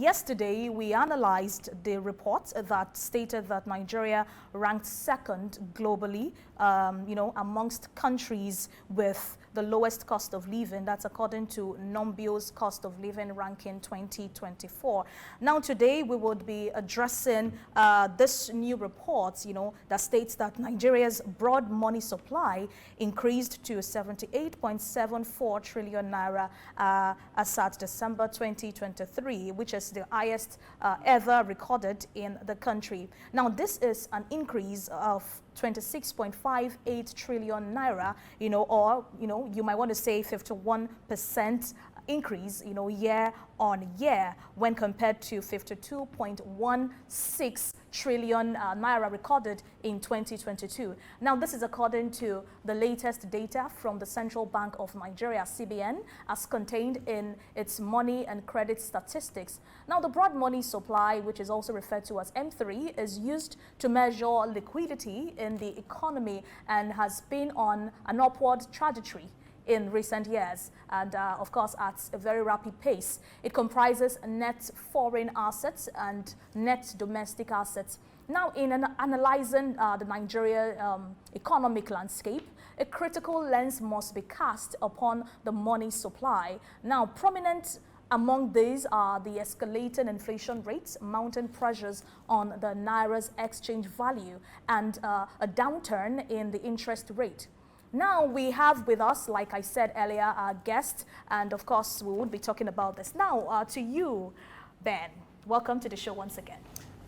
yesterday, we analyzed the report that stated that Nigeria ranked second globally, amongst countries with the lowest cost of living. That's according to Numbio's cost of living ranking 2024. Now, today, we would be addressing this new report, that states that Nigeria's broad money supply increased to 78.74 trillion naira as at December 2023, which is the highest ever recorded in the country. Now, this is an increase of 26.58 trillion naira, you might want to say 51% increase, year on year when compared to 52.16 trillion naira recorded in 2022. Now, this is according to the latest data from the Central Bank of Nigeria, CBN, as contained in its money and credit statistics. Now, the broad money supply, which is also referred to as M3, is used to measure liquidity in the economy and has been on an upward trajectory in recent years, and of course at a very rapid pace. It comprises net foreign assets and net domestic assets. Now, in analyzing the Nigeria economic landscape, a critical lens must be cast upon the money supply. Now, prominent among these are the escalating inflation rates, mounting pressures on the Naira's exchange value, and a downturn in the interest rate. Now, we have with us, like I said earlier, our guest, and of course, we would be talking about this. Now, to you, Ben, welcome to the show once again.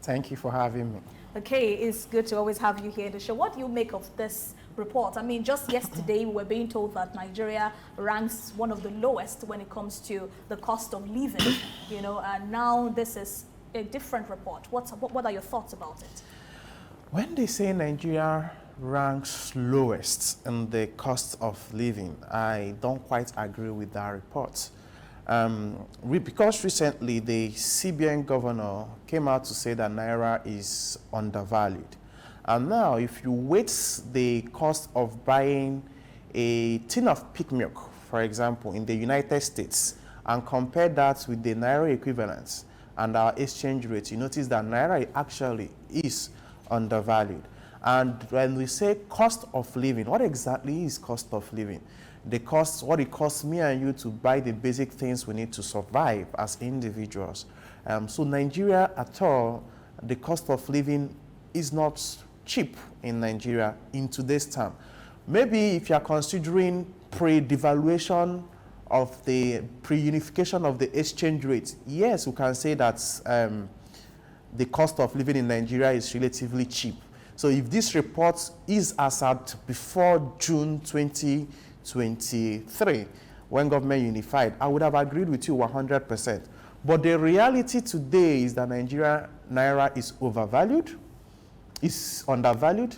Thank you for having me. Okay, it's good to always have you here at the show. What do you make of this report? I mean, just yesterday, we were being told that Nigeria ranks one of the lowest when it comes to the cost of living, and now this is a different report. What are your thoughts about it? When they say Nigeria ranks lowest in the cost of living, I don't quite agree with that report. Because recently the CBN governor came out to say that Naira is undervalued. And now if you weight the cost of buying a tin of pig milk, for example, in the United States, and compare that with the Naira equivalent and our exchange rate, you notice that Naira actually is undervalued. And when we say cost of living, what exactly is cost of living? What it costs me and you to buy the basic things we need to survive as individuals. So Nigeria at all, the cost of living is not cheap in Nigeria in today's time. Maybe if you are considering pre-devaluation of the pre-unification of the exchange rate, yes, we can say that the cost of living in Nigeria is relatively cheap. So if this report is as at before June 2023, when government unified, I would have agreed with you 100%. But the reality today is that Naira is overvalued, is undervalued,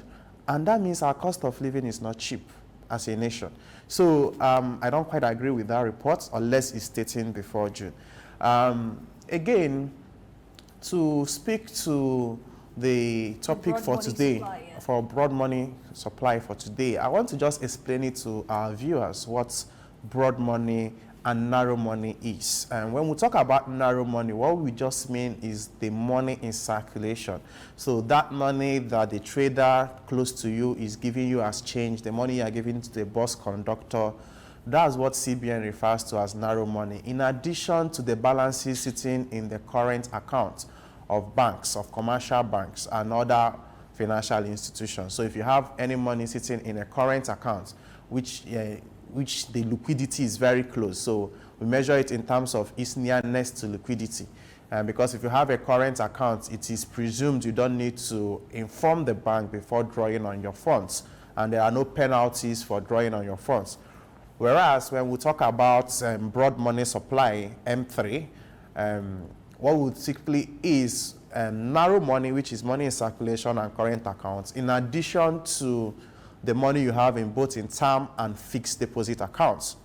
and that means our cost of living is not cheap as a nation. So I don't quite agree with that report, unless it's stating before June. Again, to speak to the topic for today, for broad money supply for today, I want to just explain it to our viewers what broad money and narrow money is. And when we talk about narrow money, what we just mean is the money in circulation. So that money that the trader close to you is giving you as change, the money you are giving to the bus conductor, that's what CBN refers to as narrow money, in addition to the balances sitting in the current account of banks, of commercial banks and other financial institutions. So if you have any money sitting in a current account, which the liquidity is very close, so we measure it in terms of its nearness to liquidity. Because if you have a current account, it is presumed you don't need to inform the bank before drawing on your funds, and there are no penalties for drawing on your funds. Whereas when we talk about broad money supply, M3, what would typically is narrow money, which is money in circulation and current accounts, in addition to the money you have in both in term and fixed deposit accounts.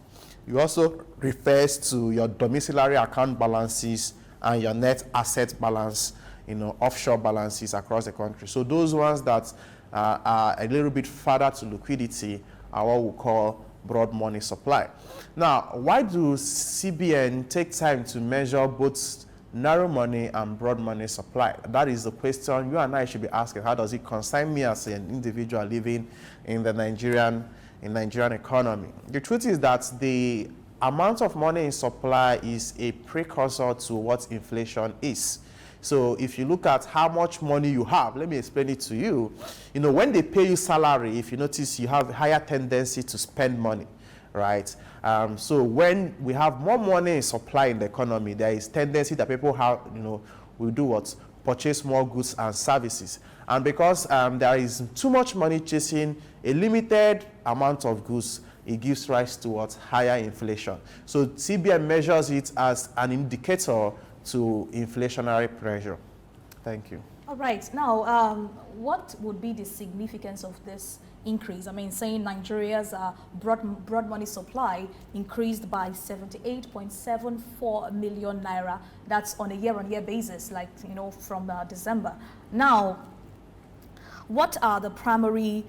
It also refers to your domiciliary account balances and your net asset balance, offshore balances across the country. So those ones that are a little bit further to liquidity are what we call broad money supply. Now, why do CBN take time to measure both narrow money and broad money supply. That is the question you and I should be asking. How does it concern me as an individual living in the Nigerian economy? The truth is that the amount of money in supply is a precursor to what inflation is. So if you look at how much money you have, let me explain it to you. You know, when they pay you salary, if you notice, you have higher tendency to spend money, right? So when we have more money in supply in the economy, there is tendency that people have, will do what? Purchase more goods and services. And because there is too much money chasing a limited amount of goods, it gives rise to what? Higher inflation. So CBN measures it as an indicator to inflationary pressure. Thank you. All right. Now, what would be the significance of this increase? I mean, saying Nigeria's broad money supply increased by 78.74 million naira. That's on a year-on-year basis, like, from December. Now, what are the primary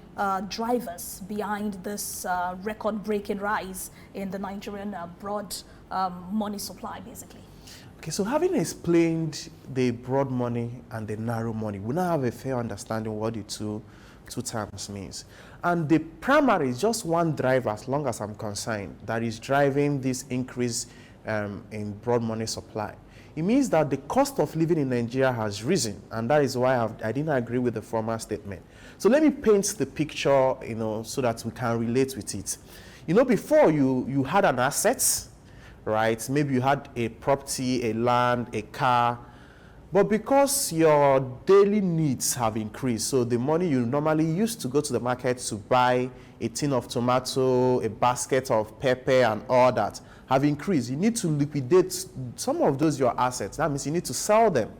drivers behind this record-breaking rise in the Nigerian broad money supply, basically? Okay, so having explained the broad money and the narrow money, we now have a fair understanding what the two terms means. And the primary is just one driver, as long as I'm concerned, that is driving this increase in broad money supply. It means that the cost of living in Nigeria has risen, and that is why I didn't agree with the former statement. So let me paint the picture, so that we can relate with it. Before you had an asset, right? Maybe you had a property, a land, a car, but because your daily needs have increased, so the money you normally used to go to the market to buy a tin of tomato, a basket of pepper and all that have increased. You need to liquidate some of those your assets. That means you need to sell them,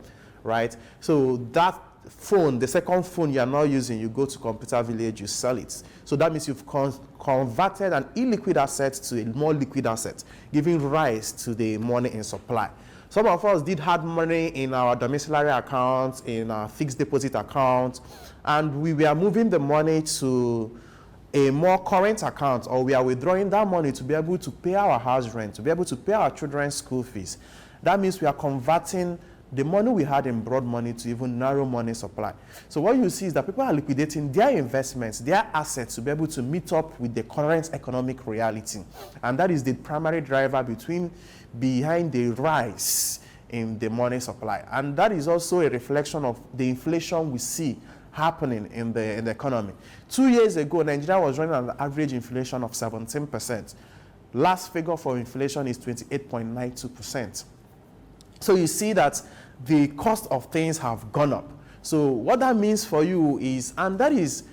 right? So that phone, the second phone you are now using, you go to Computer Village, you sell it. So that means you've converted an illiquid asset to a more liquid asset, giving rise to the money in supply. Some of us did have money in our domiciliary accounts, in our fixed deposit accounts, and we were moving the money to a more current account, or we are withdrawing that money to be able to pay our house rent, to be able to pay our children's school fees. That means we are converting the money we had in broad money to even narrow money supply. So what you see is that people are liquidating their investments, their assets, to be able to meet up with the current economic reality. And that is the primary driver behind the rise in the money supply. And that is also a reflection of the inflation we see happening in the economy. 2 years ago, Nigeria was running an average inflation of 17%. Last figure for inflation is 28.92%. So you see that the cost of things have gone up. So what that means for you is, and that is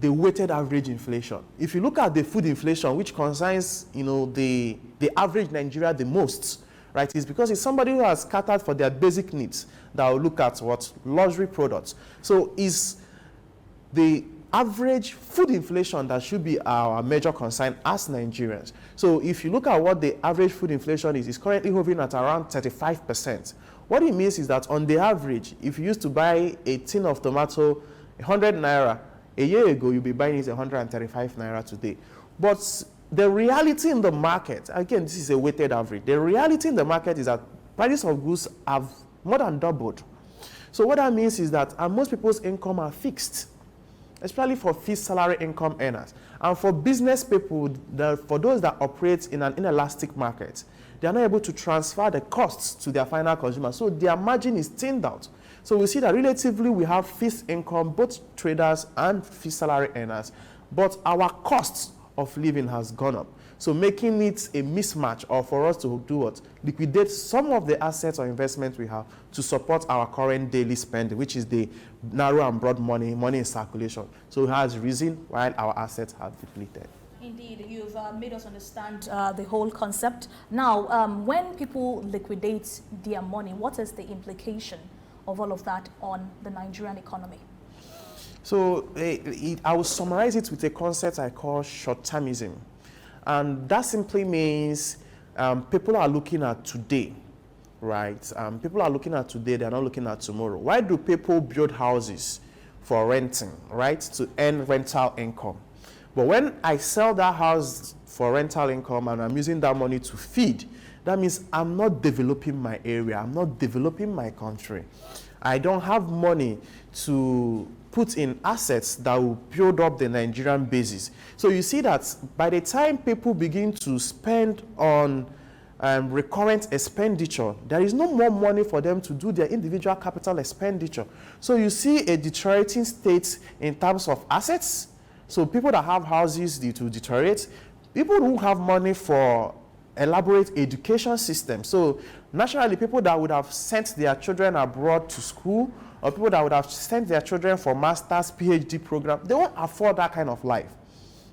the weighted average inflation. If you look at the food inflation, which concerns, the average Nigeria the most, right, is because it's somebody who has catered for their basic needs that will look at what luxury products. So is the average food inflation that should be our major concern as Nigerians. So if you look at what the average food inflation is, it's currently hovering at around 35%. What it means is that on the average, if you used to buy a tin of tomato 100 naira a year ago, you'll be buying it 135 naira today. But the reality in the market, again, this is a weighted average. The reality in the market is that prices of goods have more than doubled. So what that means is that most people's income are fixed, especially for fixed salary income earners. And for business people, for those that operate in an inelastic market, they are not able to transfer the costs to their final consumer. So their margin is thinned out. So we see that relatively we have fixed income, both traders and fixed salary earners, but our costs of living has gone up. So making it a mismatch, or for us to do what? Liquidate some of the assets or investments we have to support our current daily spending, which is the narrow and broad money in circulation. So it has risen while our assets have depleted. Indeed, you've made us understand the whole concept. Now, when people liquidate their money, what is the implication of all of that on the Nigerian economy? So I will summarize it with a concept I call short-termism. And that simply means people are looking at today, right? People are looking at today, they're not looking at tomorrow. Why do people build houses? For renting, right? To earn rental income. But when I sell that house for rental income and I'm using that money to feed that means I'm not developing my area, I'm not developing my country. I don't have money to put in assets that will build up the Nigerian basis. So you see that by the time people begin to spend on recurrent expenditure, there is no more money for them to do their individual capital expenditure. So you see a deteriorating state in terms of assets. So people that have houses, they will deteriorate. People who have money for elaborate education system. So naturally, people that would have sent their children abroad to school, or people that would have sent their children for master's, PhD program, they won't afford that kind of life.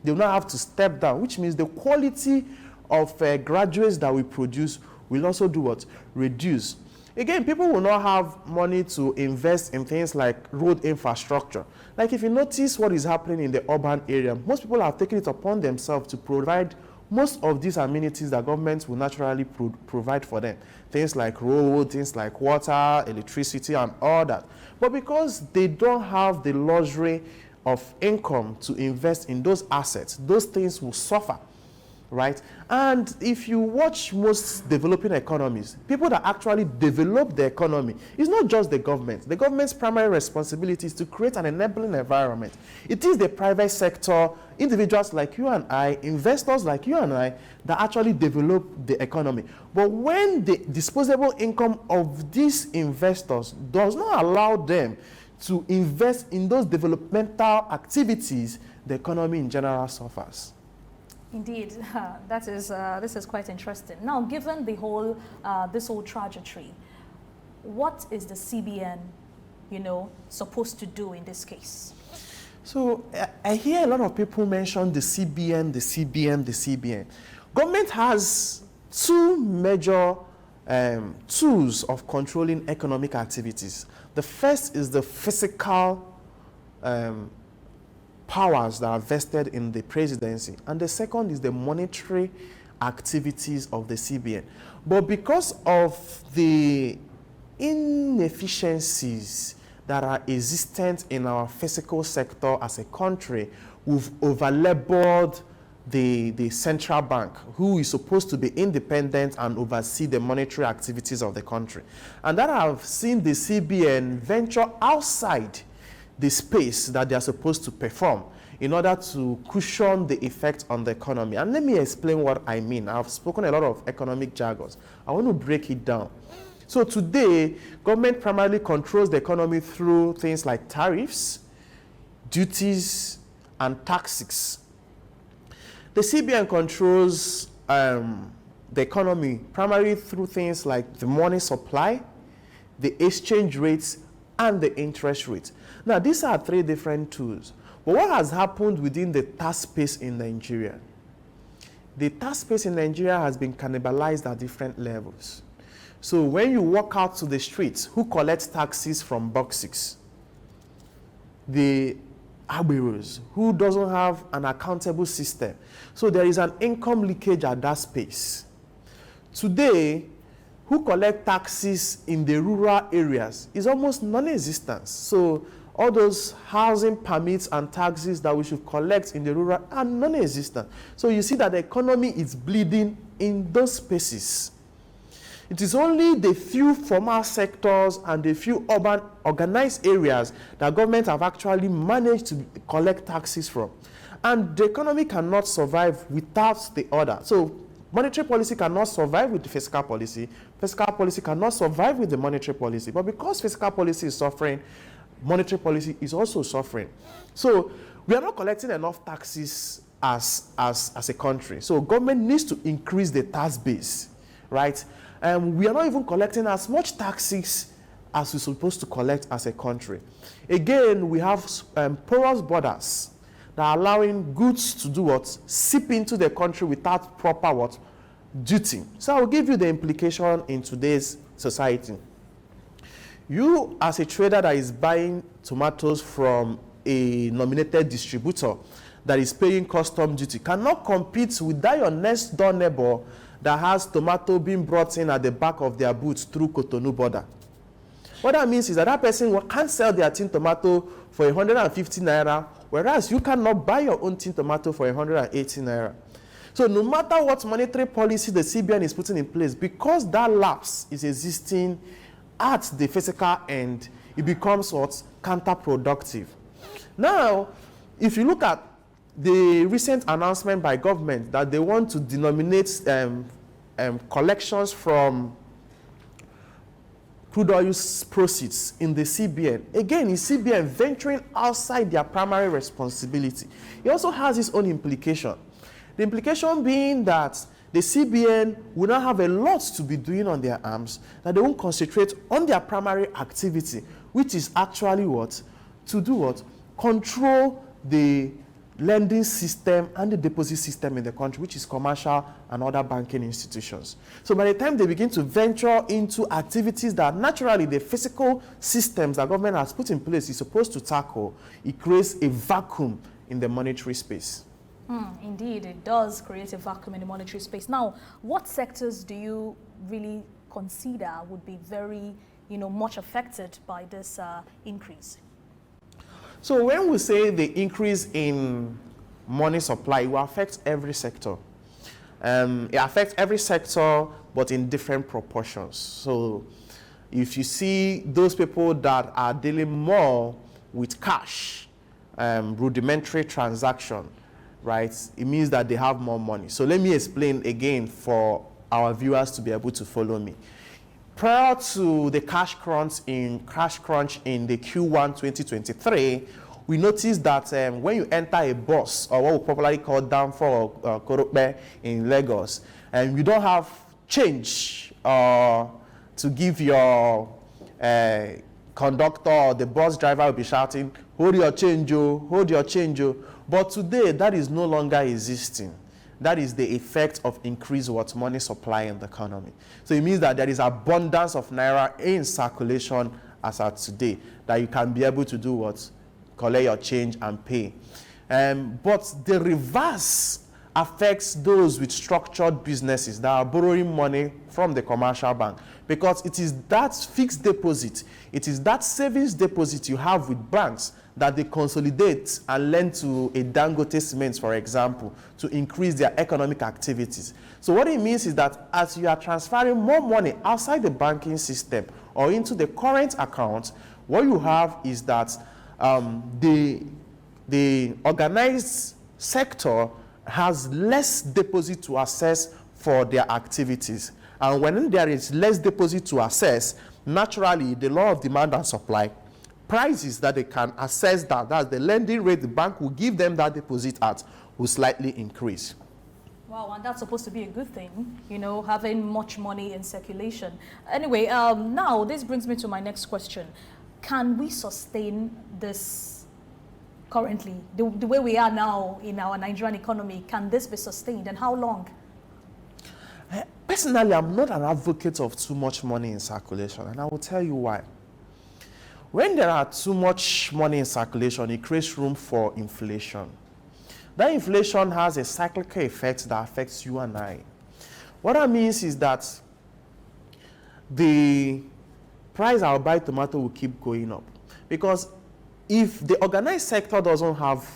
They will not have to step down, which means the quality of graduates that we produce will also do what? Reduce. Again, people will not have money to invest in things like road infrastructure. Like if you notice what is happening in the urban area, most people have taken it upon themselves to provide most of these amenities that governments will naturally provide for them. Things like road, things like water, electricity, and all that. But because they don't have the luxury of income to invest in those assets, those things will suffer, right? And if you watch most developing economies, people that actually develop the economy, it's not just the government. The government's primary responsibility is to create an enabling environment. It is the private sector, individuals like you and I, investors like you and I, that actually develop the economy. But when the disposable income of these investors does not allow them to invest in those developmental activities, the economy in general suffers. Indeed, this is quite interesting. Now, given the whole this whole trajectory, what is the CBN, supposed to do in this case? So I hear a lot of people mention the CBN, the CBN, the CBN. Government has two major tools of controlling economic activities. The first is the fiscal powers that are vested in the presidency, and the second is the monetary activities of the CBN. But because of the inefficiencies that are existent in our fiscal sector as a country, we've overlabored the central bank, who is supposed to be independent and oversee the monetary activities of the country. And that have seen the CBN venture outside the space that they are supposed to perform in order to cushion the effect on the economy. And let me explain what I mean. I've spoken a lot of economic jargons. I want to break it down. So today, government primarily controls the economy through things like tariffs, duties, and taxes. The CBN controls the economy primarily through things like the money supply, the exchange rates, and the interest rates. Now, these are three different tools. But what has happened within the tax space in Nigeria? The tax space in Nigeria has been cannibalized at different levels. So when you walk out to the streets, who collects taxes from box 6? The Aberos, who doesn't have an accountable system. So there is an income leakage at that space. Today, who collect taxes in the rural areas is almost non-existent. So all those housing permits and taxes that we should collect in the rural are non-existent. So you see that the economy is bleeding in those spaces. It is only the few formal sectors and the few urban organized areas that government have actually managed to collect taxes from. And the economy cannot survive without the other. So monetary policy cannot survive with the fiscal policy. Fiscal policy cannot survive with the monetary policy. But because fiscal policy is suffering, monetary policy is also suffering. So we are not collecting enough taxes as a country. So government needs to increase the tax base, right? And we are not even collecting as much taxes as we're supposed to collect as a country. Again, we have porous borders that are allowing goods to do what? Seep into the country without proper what? Duty. So I'll give you the implication in today's society. You, as a trader that is buying tomatoes from a nominated distributor that is paying custom duty, cannot compete with that your next door neighbor that has tomato being brought in at the back of their boots through Cotonou border. What that means is that that person can't sell their tin tomato for 150 naira, whereas you cannot buy your own tin tomato for 180 naira. So no matter what monetary policy the CBN is putting in place, because that lapse is existing at the physical end, it becomes what? Counterproductive. Now, if you look at the recent announcement by government that they want to denominate collections from crude oil proceeds in the CBN. Again, is CBN venturing outside their primary responsibility? It also has its own implication. The implication being that the CBN will not have a lot to be doing on their arms, that they won't concentrate on their primary activity, which is actually what? To do what? Control the lending system and the deposit system in the country, which is commercial and other banking institutions. So by the time they begin to venture into activities that naturally the physical systems that government has put in place is supposed to tackle, it creates a vacuum in the monetary space. Indeed, it does create a vacuum in the monetary space. Now, what sectors do you really consider would be very, much affected by this increase? So when we say the increase in money supply, it will affect every sector. It affects every sector, but in different proportions. So if you see those people that are dealing more with cash, rudimentary transaction, right, it means that they have more money. So let me explain again for our viewers to be able to follow me. Prior to the cash crunch in the Q1 2023, we noticed that when you enter a bus, or what we popularly call Danfo or Korope in Lagos, and you don't have change to give your conductor or the bus driver will be shouting, "Hold your change, oh, hold your change, oh." But today, that is no longer existing. That is the effect of increased money supply in the economy. So it means that there is abundance of naira in circulation as at today, that you can be able to do what? Collect your change and pay. But the reverse affects those with structured businesses that are borrowing money from the commercial bank, because it is that fixed deposit, it is that savings deposit you have with banks that they consolidate and lend to a Dangote Cement, for example, to increase their economic activities. So what it means is that as you are transferring more money outside the banking system or into the current account, what you have is that the organized sector has less deposit to access for their activities. And when there is less deposit to access, naturally, the law of demand and supply, prices that they can access that's the lending rate the bank will give them that deposit at, will slightly increase. Wow, and that's supposed to be a good thing, having much money in circulation. Anyway, now this brings me to my next question. Can we sustain this currently, the way we are now in our Nigerian economy? Can this be sustained, and how long? Personally, I'm not an advocate of too much money in circulation, and I will tell you why. When there are too much money in circulation, it creates room for inflation. That inflation has a cyclical effect that affects you and I. What that means is that the price I'll buy tomato will keep going up. Because if the organized sector doesn't have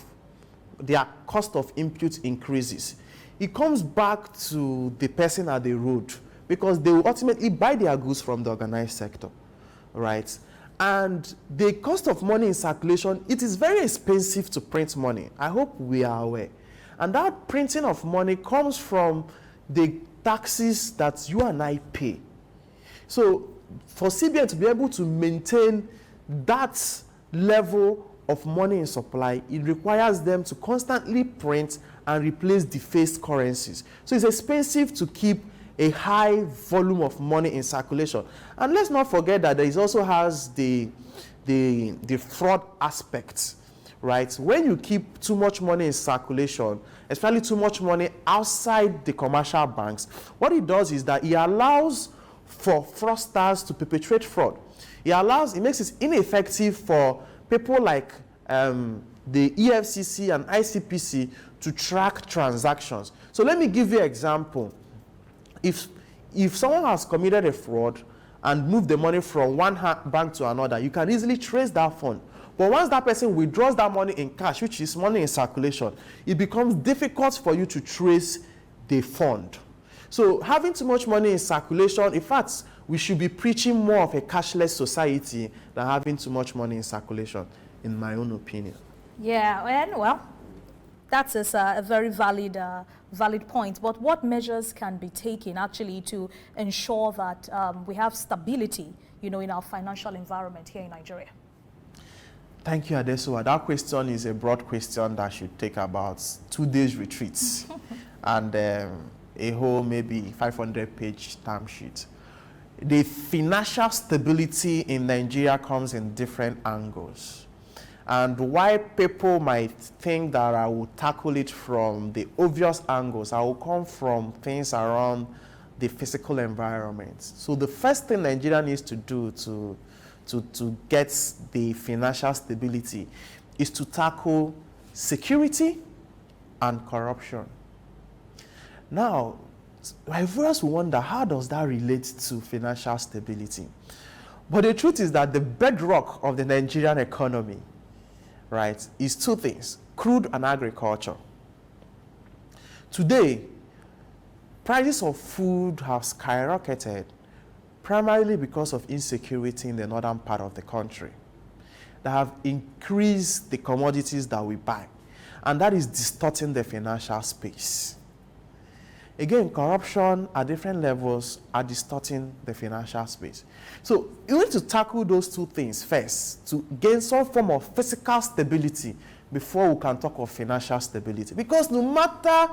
their cost of input increases, it comes back to the person at the road, because they will ultimately buy their goods from the organized sector, right? And the cost of money in circulation, it is very expensive to print money. I hope we are aware. And that printing of money comes from the taxes that you and I pay. So for CBN to be able to maintain that level of money in supply, it requires them to constantly print and replace defaced currencies. So it's expensive to keep a high volume of money in circulation. And let's not forget that there also has the fraud aspect, right? When you keep too much money in circulation, especially too much money outside the commercial banks, what it does is that it allows for fraudsters to perpetrate fraud. It makes it ineffective for people like the EFCC and ICPC to track transactions. So let me give you an example. If someone has committed a fraud and moved the money from one bank to another, you can easily trace that fund. But once that person withdraws that money in cash, which is money in circulation, it becomes difficult for you to trace they fund. So having too much money in circulation, in fact, we should be preaching more of a cashless society than having too much money in circulation, in my own opinion. Yeah, and well, that is a very valid point. But what measures can be taken actually to ensure that we have stability, in our financial environment here in Nigeria? Thank you, Adesuwa. That question is a broad question that should take about 2 days retreats and a whole maybe 500-page term sheet. The financial stability in Nigeria comes in different angles. And why people might think that I will tackle it from the obvious angles, I will come from things around the physical environment. So the first thing Nigeria needs to do to get the financial stability is to tackle security and corruption. Now, my viewers will wonder, how does that relate to financial stability? But the truth is that the bedrock of the Nigerian economy, right, is two things: crude and agriculture. Today, prices of food have skyrocketed primarily because of insecurity in the northern part of the country that have increased the commodities that we buy, and that is distorting the financial space. Again, corruption at different levels are distorting the financial space. So you need to tackle those two things first to gain some form of physical stability before we can talk of financial stability. Because no matter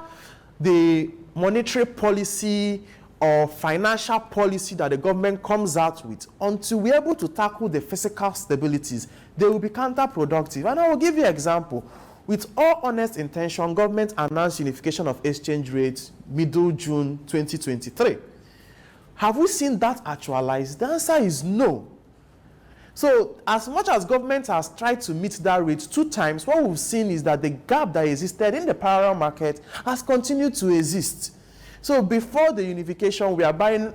the monetary policy or financial policy that the government comes out with, until we're able to tackle the physical stabilities, they will be counterproductive. And I will give you an example. With all honest intention, government announced unification of exchange rates middle June 2023. Have we seen that actualized? The answer is no. So as much as government has tried to meet that rate 2 times, what we've seen is that the gap that existed in the parallel market has continued to exist. So before the unification, we are buying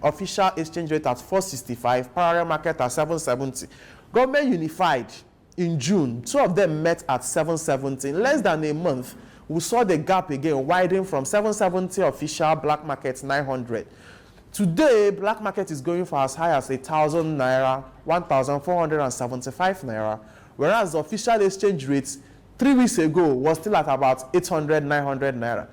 official exchange rate at 465, parallel market at 770. Government unified in June, 2 of them met at 770. In less than a month, we saw the gap again widen from 770 official, black market 900. Today, black market is going for as high as 1,000 naira, 1,475 naira, whereas the official exchange rate 3 weeks ago was still at about 800, 900 naira.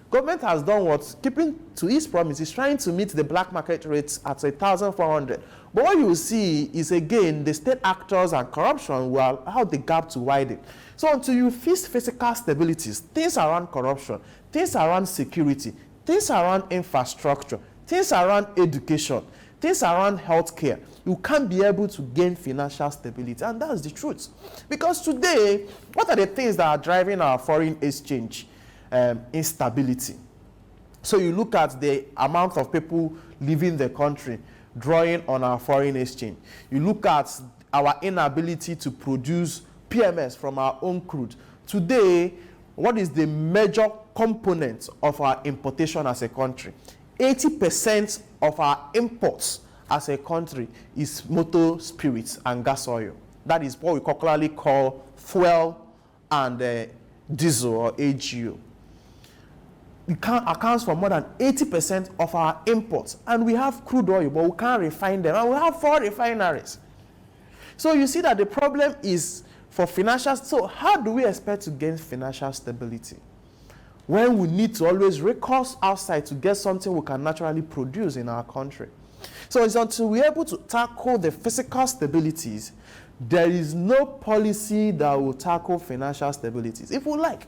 Government has done what? Keeping to its promise, is trying to meet the black market rates at 1,400. But what you will see is, again, the state actors and corruption will allow the gap to widen. So until you fix physical stabilities, things around corruption, things around security, things around infrastructure, things around education, things around healthcare, you can't be able to gain financial stability. And that's the truth. Because today, what are the things that are driving our foreign exchange instability? So you look at the amount of people leaving the country, drawing on our foreign exchange. You look at our inability to produce PMS from our own crude. Today, what is the major component of our importation as a country? 80% of our imports as a country is motor spirits and gas oil. That is what we colloquially call fuel and diesel or AGO. It accounts for more than 80% of our imports. And we have crude oil, but we can't refine them. And we have 4 refineries. So you see that the problem is for financial. So how do we expect to gain financial stability when we need to always recourse outside to get something we can naturally produce in our country? So it's until we're able to tackle the physical stabilities, there is no policy that will tackle financial stabilities. If we like,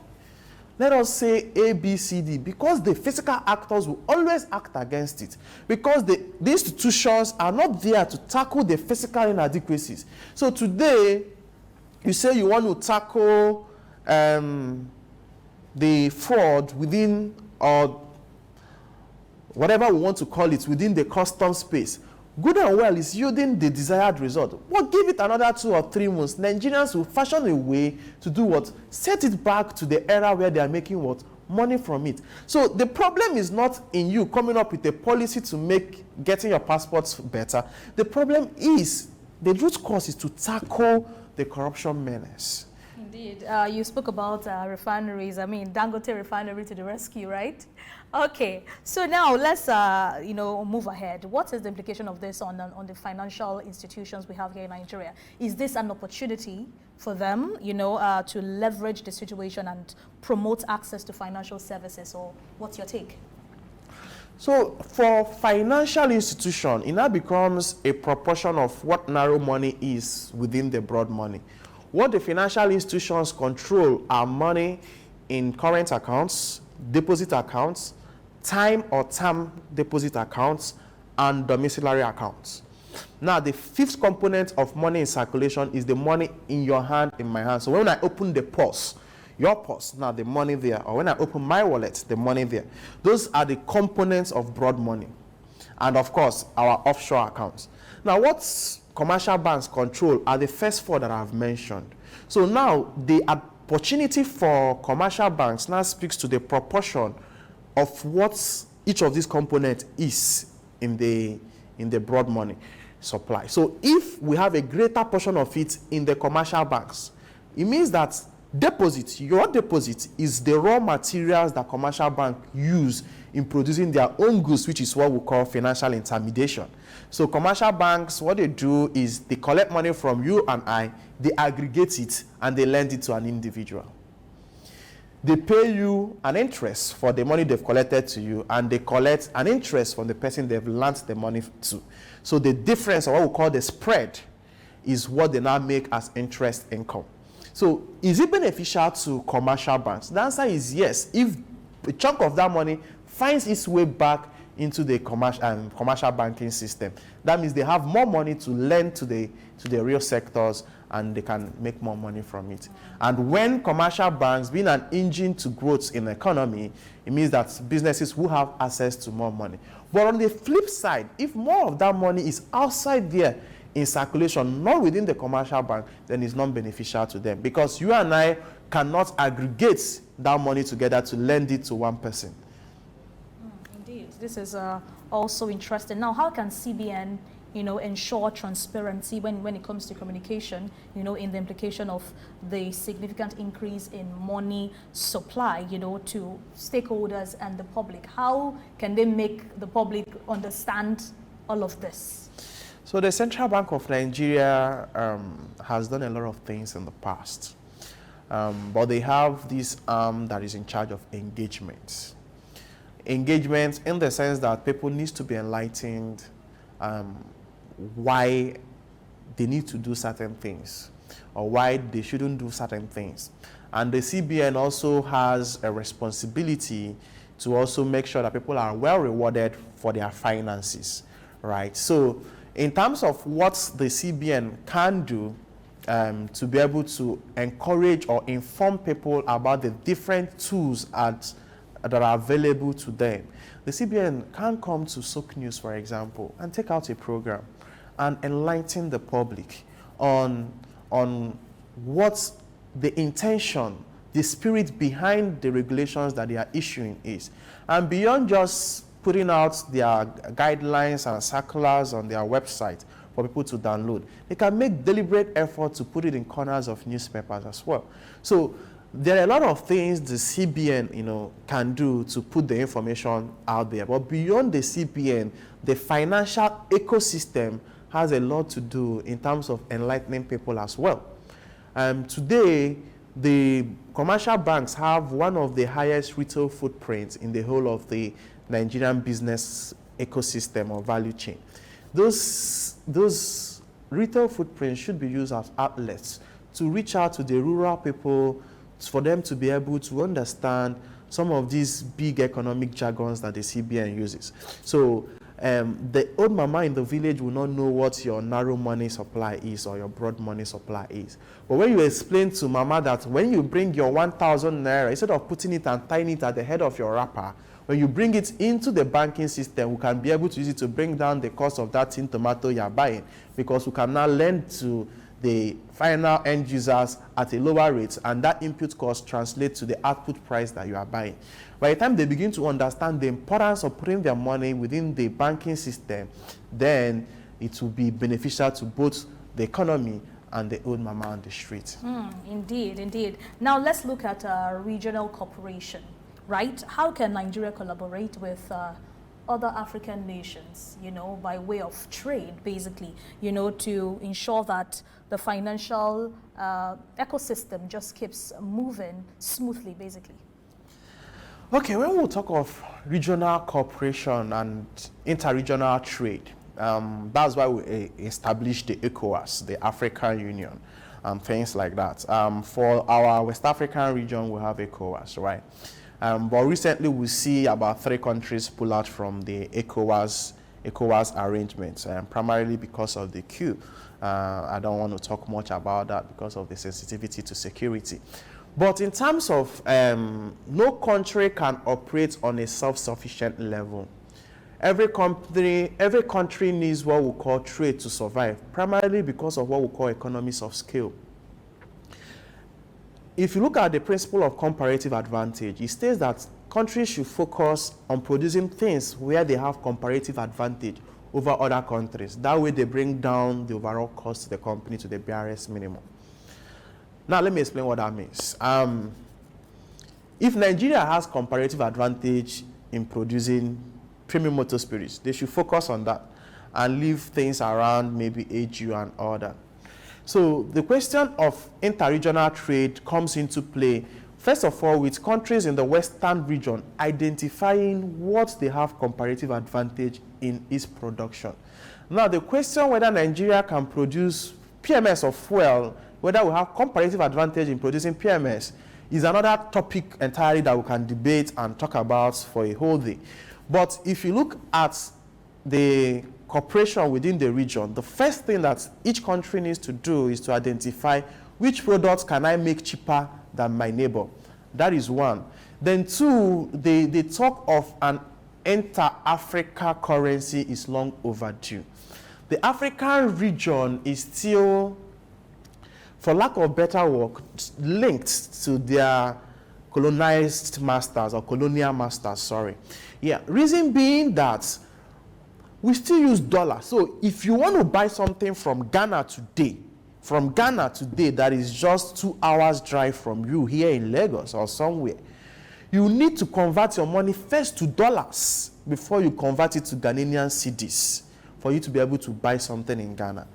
let us say A, B, C, D, because the physical actors will always act against it, because the institutions are not there to tackle the physical inadequacies. So today, you say you want to tackle the fraud within, or whatever we want to call it, within the custom space. Good and well, is yielding the desired result. But give it another 2 or 3 months, Nigerians will fashion a way to do what? Set it back to the era where they are making what? Money from it. So the problem is not in you coming up with a policy to make getting your passports better. The problem is, the root cause is to tackle the corruption menace. Indeed. You spoke about refineries. I mean, Dangote refinery to the rescue, right? Okay. So now let's, move ahead. What is the implication of this on the financial institutions we have here in Nigeria? Is this an opportunity for them, to leverage the situation and promote access to financial services, or what's your take? So for financial institution, it now becomes a proportion of what narrow money is within the broad money. What the financial institutions control are money in current accounts, deposit accounts, time or term deposit accounts, and domiciliary accounts. Now, the fifth component of money in circulation is the money in your hand, in my hand. So when I open the purse, your purse, now the money there, or when I open my wallet, the money there. Those are the components of broad money. And of course, our offshore accounts. Now, what commercial banks control are the first four that I've mentioned. So now, the opportunity for commercial banks now speaks to the proportion of what each of these components is in the broad money supply. So if we have a greater portion of it in the commercial banks, it means that your deposit is the raw materials that commercial banks use in producing their own goods, which is what we call financial intermediation. So commercial banks, what they do is they collect money from you and I, they aggregate it, and they lend it to an individual. They pay you an interest for the money they've collected to you, and they collect an interest from the person they've lent the money to. So the difference, or what we call the spread, is what they now make as interest income. So is it beneficial to commercial banks? The answer is yes. If a chunk of that money finds its way back into the commercial banking system, that means they have more money to lend to the real sectors, and they can make more money from it. And when commercial banks being an engine to growth in the economy, it means that businesses will have access to more money. But on the flip side, if more of that money is outside there in circulation, not within the commercial bank, then it's not beneficial to them, because you and I cannot aggregate that money together to lend it to one person. Indeed, this is also interesting. Now, how can CBN ensure transparency when it comes to communication, in the implication of the significant increase in money supply, to stakeholders and the public? How can they make the public understand all of this? So the Central Bank of Nigeria has done a lot of things in the past, but they have this arm that is in charge of engagement. Engagement in the sense that people need to be enlightened why they need to do certain things, or why they shouldn't do certain things. And the CBN also has a responsibility to also make sure that people are well rewarded for their finances, right? So in terms of what the CBN can do to be able to encourage or inform people about the different tools that are available to them, the CBN can come to Souq News, for example, and take out a program and enlighten the public on what the intention, the spirit behind the regulations that they are issuing is. And beyond just putting out their guidelines and circulars on their website for people to download, they can make deliberate effort to put it in corners of newspapers as well. So there are a lot of things the CBN, can do to put the information out there. But beyond the CBN, the financial ecosystem has a lot to do in terms of enlightening people as well. Today, the commercial banks have one of the highest retail footprints in the whole of the Nigerian business ecosystem or value chain. Those retail footprints should be used as outlets to reach out to the rural people, for them to be able to understand some of these big economic jargons that the CBN uses. So the old mama in the village will not know what your narrow money supply is or your broad money supply is. But when you explain to mama that when you bring your 1,000 naira, instead of putting it and tying it at the head of your wrapper, when you bring it into the banking system, we can be able to use it to bring down the cost of that tin tomato you're buying, because we can now lend to the final end users at a lower rate, and that input cost translates to the output price that you are buying. By the time they begin to understand the importance of putting their money within the banking system, then it will be beneficial to both the economy and the old mama on the street. Indeed, indeed. Now let's look at regional cooperation, right? How can Nigeria collaborate with other African nations, by way of trade, basically, to ensure that the financial ecosystem just keeps moving smoothly, basically? Okay, when we talk of regional cooperation and interregional trade, that's why we established the ECOWAS, the African Union, and things like that. For our West African region, we have ECOWAS, right? But recently, we see about 3 countries pull out from the ECOWAS arrangements, primarily because of the queue. I don't want to talk much about that because of the sensitivity to security. But in terms of no country can operate on a self-sufficient level. Every country needs what we call trade to survive, primarily because of what we call economies of scale. If you look at the principle of comparative advantage, it states that countries should focus on producing things where they have comparative advantage over other countries. That way they bring down the overall cost to the company to the barest minimum. Now let me explain what that means. If Nigeria has comparative advantage in producing premium motor spirits, they should focus on that and leave things around maybe AGU and all that. So the question of interregional trade comes into play, first of all, with countries in the Western region identifying what they have comparative advantage in its production. Now, the question whether Nigeria can produce PMS of fuel, whether we have comparative advantage in producing PMS, is another topic entirely that we can debate and talk about for a whole day. But if you look at the cooperation within the region, the first thing that each country needs to do is to identify which products can I make cheaper than my neighbor. That is one. Then 2, the talk of an inter-Africa currency is long overdue. The African region is still, for lack of better word, linked to their colonized masters or colonial masters, sorry. Yeah, reason being that we still use dollars. So if you want to buy something from Ghana today, that is just 2 hours drive from you here in Lagos or somewhere, you need to convert your money first to dollars before you convert it to Ghanaian cedis for you to be able to buy something in Ghana.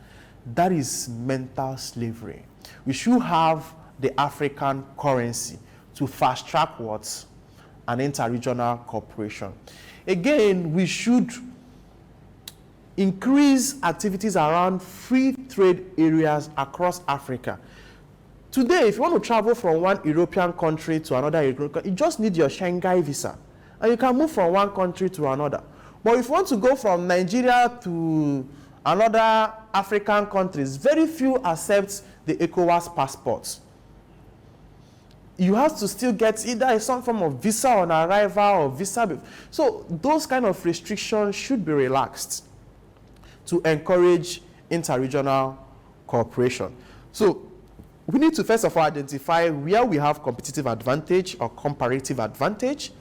That is mental slavery. We should have the African currency to fast track what? An interregional cooperation. Again, we should increase activities around free trade areas across Africa. Today, if you want to travel from one European country to another European country, you just need your Shanghai visa, and you can move from one country to another. But if you want to go from Nigeria to another African countries, very few accept the ECOWAS passports. You have to still get either some form of visa on arrival or visa. So those kind of restrictions should be relaxed to encourage interregional cooperation. So we need to first of all identify where we have competitive advantage or comparative advantage.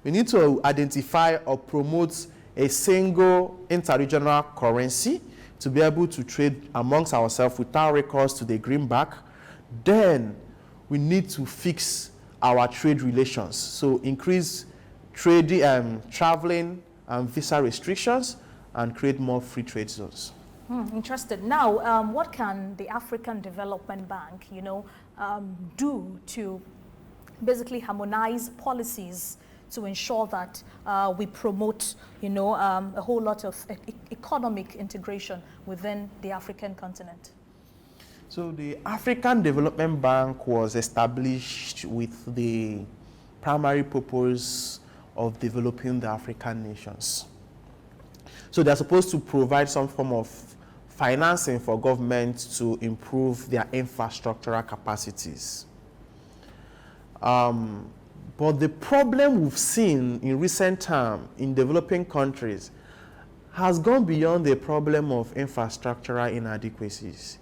We need to identify or promote a single interregional currency to be able to trade amongst ourselves without recourse to the greenback. Then we need to fix our trade relations. So increase trade, traveling and visa restrictions, and create more free trade zones. Interested. Now, what can the African Development Bank, do to basically harmonize policies to ensure that we promote, a whole lot of economic integration within the African continent? So the African Development Bank was established with the primary purpose of developing the African nations. So they're supposed to provide some form of financing for governments to improve their infrastructural capacities. But the problem we've seen in recent time in developing countries has gone beyond the problem of infrastructural inadequacies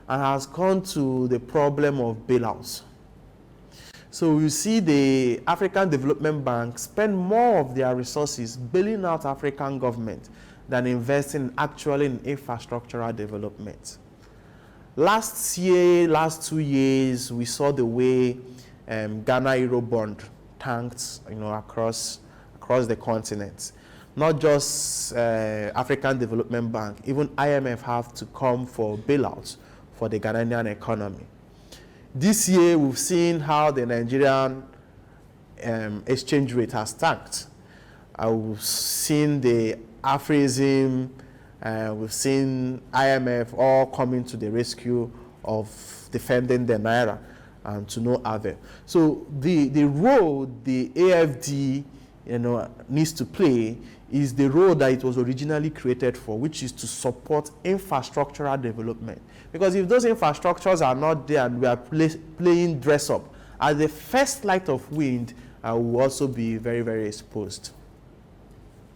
and has gone to the problem of bailouts. So you see the African Development Bank spend more of their resources bailing out African government than investing actually in infrastructural development. last 2 years, we saw the way Ghana Eurobond tanked, across the continent. Not just African Development Bank, even IMF have to come for bailouts for the Ghanaian economy. This year, we've seen how the Nigerian exchange rate has tanked. We've seen the Afrism, we've seen IMF all coming to the rescue of defending the Naira to no avail. So the role the AFD needs to play is the role that it was originally created for, which is to support infrastructural development. Because if those infrastructures are not there and we are playing dress up, at the first light of wind, will also be very, very exposed.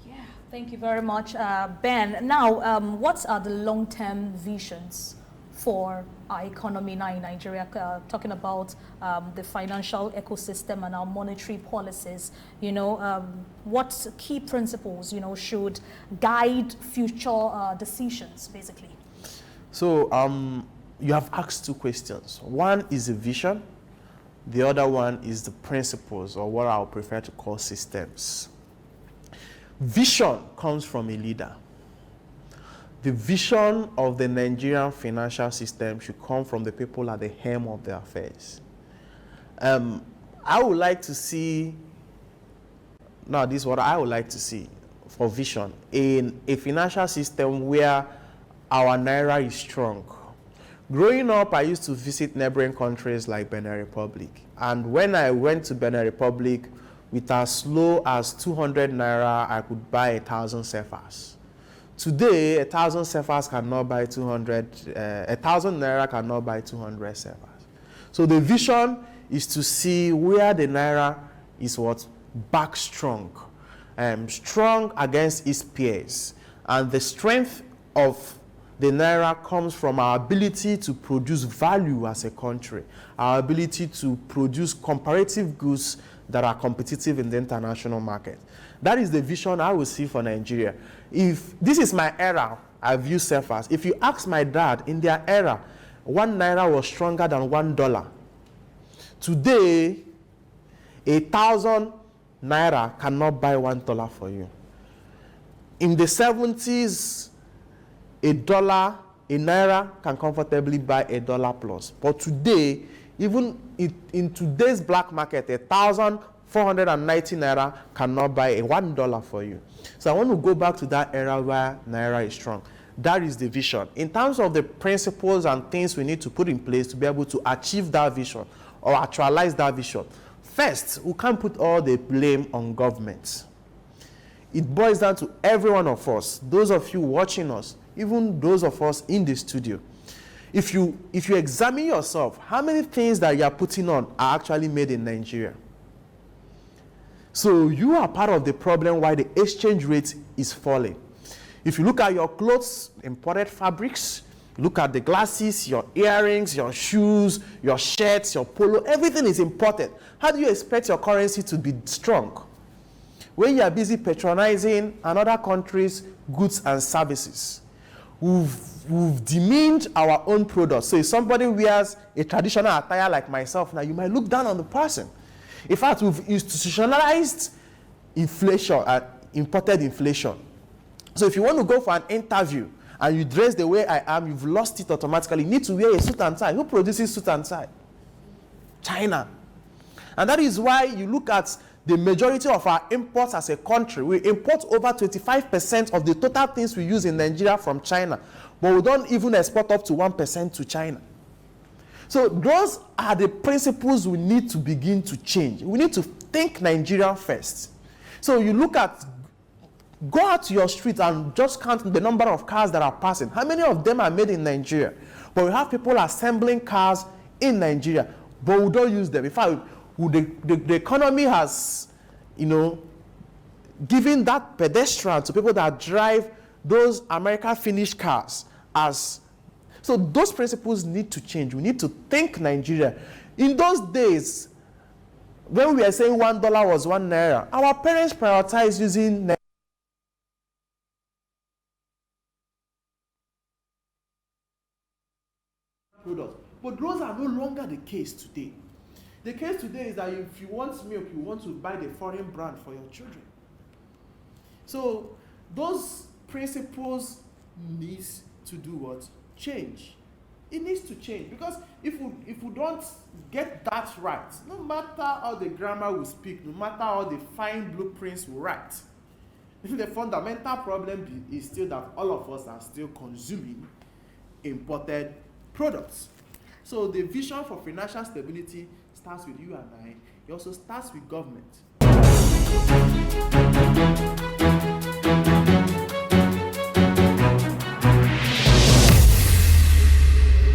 Yeah, thank you very much, Ben. Now, what are the long-term visions for our economy now in Nigeria, talking about the financial ecosystem and our monetary policies? What key principles, should guide future decisions, basically? So you have asked two questions. One is a vision. The other one is the principles, or what I'll prefer to call systems. Vision comes from a leader. The vision of the Nigerian financial system should come from the people at the helm of the affairs. I would like to see, now this is what I would like to see for vision, in a financial system where our Naira is strong. Growing up, I used to visit neighboring countries like Benin Republic. And when I went to Benin Republic, with as low as 200 Naira, I could buy 1,000 cefas. Today, 1,000 cefas cannot buy 200, 1,000 Naira cannot buy 200 cefas. So the vision is to see where the Naira is back strong, strong against its peers. And the strength of the Naira comes from our ability to produce value as a country, our ability to produce comparative goods that are competitive in the international market. That is the vision I will see for Nigeria. If this is my era, I view cefas. If you ask my dad, in their era, 1 Naira was stronger than $1. Today, 1,000 Naira cannot buy $1 for you. In the 70s, a Naira can comfortably buy $1 plus. But today, even in today's black market, 1,490 Naira cannot buy $1 for you. So I want to go back to that era where Naira is strong. That is the vision. In terms of the principles and things we need to put in place to be able to achieve that vision or actualize that vision, first, we can't put all the blame on government. It boils down to every one of us, those of you watching us, even those of us in the studio. If you examine yourself, how many things that you are putting on are actually made in Nigeria? So you are part of the problem why the exchange rate is falling. If you look at your clothes, imported fabrics, look at the glasses, your earrings, your shoes, your shirts, your polo, everything is imported. How do you expect your currency to be strong when you are busy patronizing another country's goods and services? We've demeaned our own products. So if somebody wears a traditional attire like myself now, you might look down on the person. In fact, we've institutionalized inflation, imported inflation. So if you want to go for an interview and you dress the way I am, you've lost it automatically. You need to wear a suit and tie. Who produces suit and tie? China. And that is why you look at the majority of our imports as a country. We import over 25% of the total things we use in Nigeria from China, but we don't even export up to 1% to China. So those are the principles we need to begin to change. We need to think Nigeria first. So you look at, go out to your street and just count the number of cars that are passing. How many of them are made in Nigeria? But we have people assembling cars in Nigeria, but we don't use them. In fact, the economy has, given that pedestrian to people that drive those American finished cars as. So those principles need to change. We need to think Nigeria. In those days, when we were saying $1 was 1 Naira, our parents prioritized using products. But those are no longer the case today. The case today is that if you want milk, you want to buy the foreign brand for your children. So those principles needs to do what? Change. It needs to change, because if we don't get that right, no matter how the grammar we speak, no matter how the fine blueprints we write, the fundamental problem is still that all of us are still consuming imported products. So the vision for financial stability starts with you and I. It also starts with government.